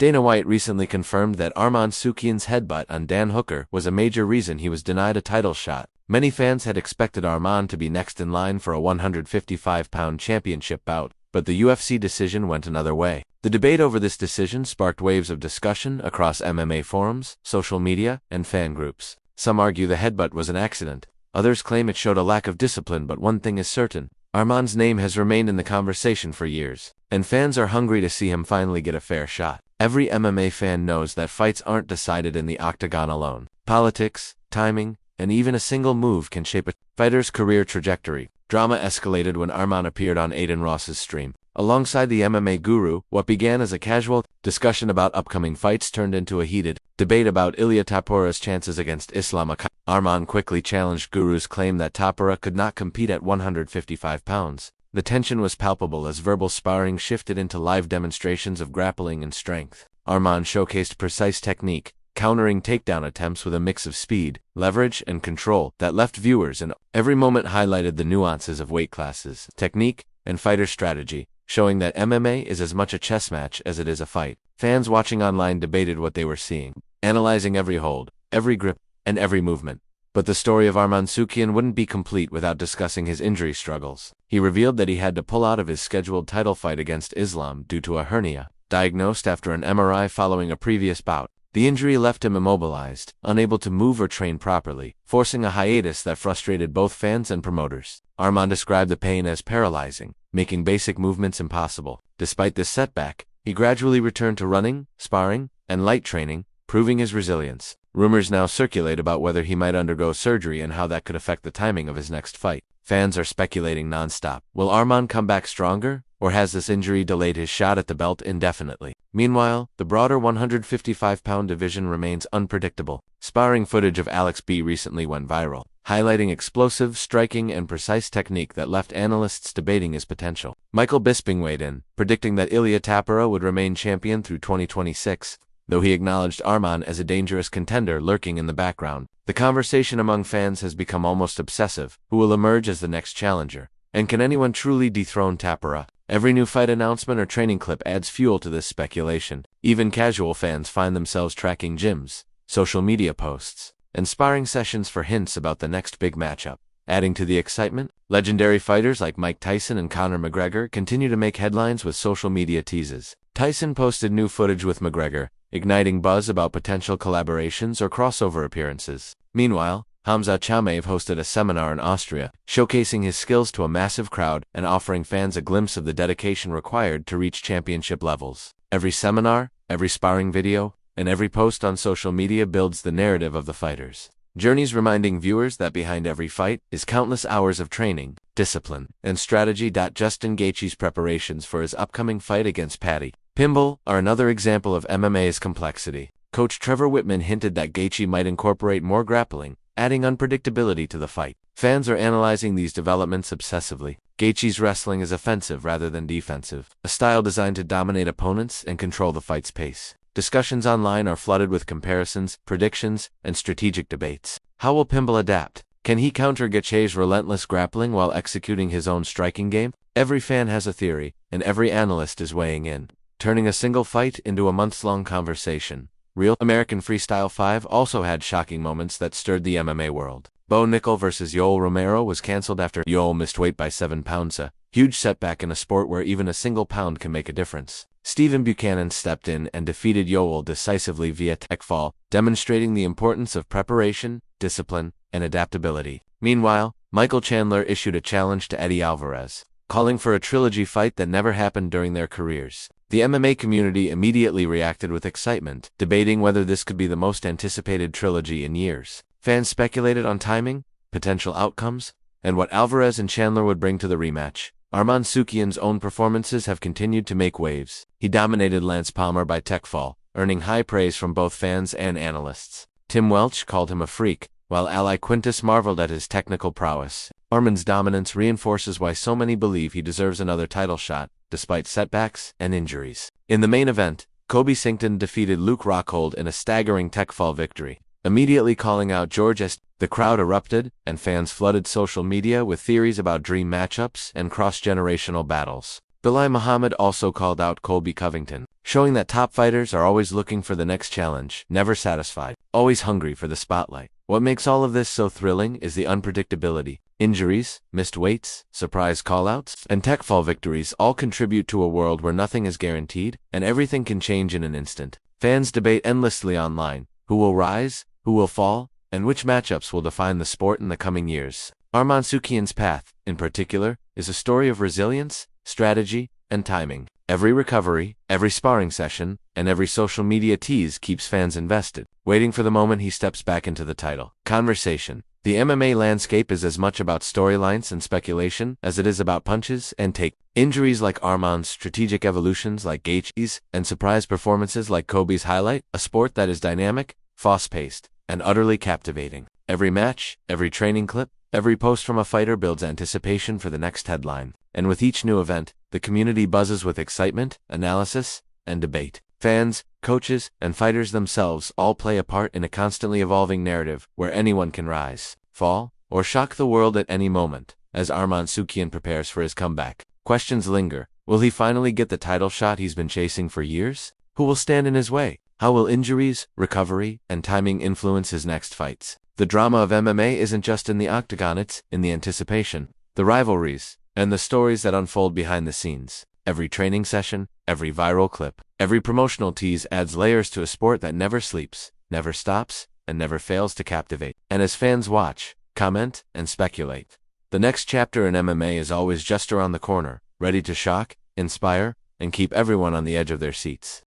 Dana White recently confirmed that Arman Tsarukyan's headbutt on Dan Hooker was a major reason he was denied a title shot. Many fans had expected Arman to be next in line for a 155-pound championship bout, but the UFC decision went another way. The debate over this decision sparked waves of discussion across MMA forums, social media, and fan groups. Some argue the headbutt was an accident. Others claim it showed a lack of discipline, but one thing is certain. Arman's name has remained in the conversation for years, and fans are hungry to see him finally get a fair shot. Every MMA fan knows that fights aren't decided in the octagon alone. Politics, timing, and even a single move can shape a fighter's career trajectory. Drama escalated when Arman appeared on Adin Ross's stream. Alongside the MMA guru, what began as a casual discussion about upcoming fights turned into a heated debate about Ilia Topuria's chances against Islam Makhachev. Arman quickly challenged Guru's claim that Topuria could not compete at 155 pounds. The tension was palpable as verbal sparring shifted into live demonstrations of grappling and strength. Arman showcased precise technique, countering takedown attempts with a mix of speed, leverage, and control that left viewers in every moment highlighted the nuances of weight classes, technique, and fighter strategy, showing that MMA is as much a chess match as it is a fight. Fans watching online debated what they were seeing, analyzing every hold, every grip, and every movement. But the story of Arman Tsarukyan wouldn't be complete without discussing his injury struggles. He revealed that he had to pull out of his scheduled title fight against Islam due to a hernia, diagnosed after an MRI following a previous bout. The injury left him immobilized, unable to move or train properly, forcing a hiatus that frustrated both fans and promoters. Arman described the pain as paralyzing, making basic movements impossible. Despite this setback, he gradually returned to running, sparring, and light training, proving his resilience. Rumors now circulate about whether he might undergo surgery and how that could affect the timing of his next fight. Fans are speculating nonstop. Will Arman come back stronger, or has this injury delayed his shot at the belt indefinitely? Meanwhile, the broader 155-pound division remains unpredictable. Sparring footage of Alex B recently went viral, highlighting explosive, striking, and precise technique that left analysts debating his potential. Michael Bisping weighed in, predicting that Ilia Topuria would remain champion through 2026, though he acknowledged Arman as a dangerous contender lurking in the background. The conversation among fans has become almost obsessive. Who will emerge as the next challenger? And can anyone truly dethrone Topuria? Every new fight announcement or training clip adds fuel to this speculation. Even casual fans find themselves tracking gyms, social media posts, and sparring sessions for hints about the next big matchup. Adding to the excitement, legendary fighters like Mike Tyson and Conor McGregor continue to make headlines with social media teases. Tyson posted new footage with McGregor, igniting buzz about potential collaborations or crossover appearances. Meanwhile, Hamza Chimaev hosted a seminar in Austria, showcasing his skills to a massive crowd and offering fans a glimpse of the dedication required to reach championship levels. Every seminar, every sparring video, and every post on social media builds the narrative of the fighters' journeys, reminding viewers that behind every fight is countless hours of training, discipline, and strategy. Justin Gaethje's preparations for his upcoming fight against Paddy Pimblett are another example of MMA's complexity. Coach Trevor Whitman hinted that Gaethje might incorporate more grappling, adding unpredictability to the fight. Fans are analyzing these developments obsessively. Gaethje's wrestling is offensive rather than defensive, a style designed to dominate opponents and control the fight's pace. Discussions online are flooded with comparisons, predictions, and strategic debates. How will Pimblett adapt? Can he counter Gaethje's relentless grappling while executing his own striking game? Every fan has a theory, and every analyst is weighing in, turning a single fight into a months-long conversation. Real American Freestyle 5 also had shocking moments that stirred the MMA world. Bo Nickel vs. Yoel Romero was cancelled after Yoel missed weight by 7 pounds, a huge setback in a sport where even a single pound can make a difference. Stephen Buchanan stepped in and defeated Yoel decisively via tech fall, demonstrating the importance of preparation, discipline, and adaptability. Meanwhile, Michael Chandler issued a challenge to Eddie Alvarez, calling for a trilogy fight that never happened during their careers. The MMA community immediately reacted with excitement, debating whether this could be the most anticipated trilogy in years. Fans speculated on timing, potential outcomes, and what Alvarez and Chandler would bring to the rematch. Arman Tsarukyan's own performances have continued to make waves. He dominated Lance Palmer by tech fall, earning high praise from both fans and analysts. Tim Welch called him a freak, while Ally Quintus marveled at his technical prowess. Arman's dominance reinforces why so many believe he deserves another title shot, despite setbacks and injuries. In the main event, Colby Covington defeated Luke Rockhold in a staggering tech fall victory, immediately calling out George S. The crowd erupted, and fans flooded social media with theories about dream matchups and cross-generational battles. Belal Muhammad also called out Colby Covington, showing that top fighters are always looking for the next challenge, never satisfied, always hungry for the spotlight. What makes all of this so thrilling is the unpredictability. Injuries, missed weights, surprise callouts, and techfall victories all contribute to a world where nothing is guaranteed and everything can change in an instant. Fans debate endlessly online who will rise, who will fall, and which matchups will define the sport in the coming years. Arman Tsarukyan's path, in particular, is a story of resilience, strategy, and timing. Every recovery, every sparring session, and every social media tease keeps fans invested, waiting for the moment he steps back into the title conversation. The MMA landscape is as much about storylines and speculation as it is about punches and take. Injuries like Arman's, strategic evolutions like Gaethje's, and surprise performances like Kobe's highlight a sport that is dynamic, fast-paced, and utterly captivating. Every match, every training clip, every post from a fighter builds anticipation for the next headline. And with each new event, the community buzzes with excitement, analysis, and debate. Fans, coaches, and fighters themselves all play a part in a constantly evolving narrative where anyone can rise, fall, or shock the world at any moment. As Arman Tsarukyan prepares for his comeback, questions linger. Will he finally get the title shot he's been chasing for years? Who will stand in his way? How will injuries, recovery, and timing influence his next fights? The drama of MMA isn't just in the octagon, it's in the anticipation, the rivalries, and the stories that unfold behind the scenes. Every training session, every viral clip, every promotional tease adds layers to a sport that never sleeps, never stops, and never fails to captivate. And as fans watch, comment, and speculate, the next chapter in MMA is always just around the corner, ready to shock, inspire, and keep everyone on the edge of their seats.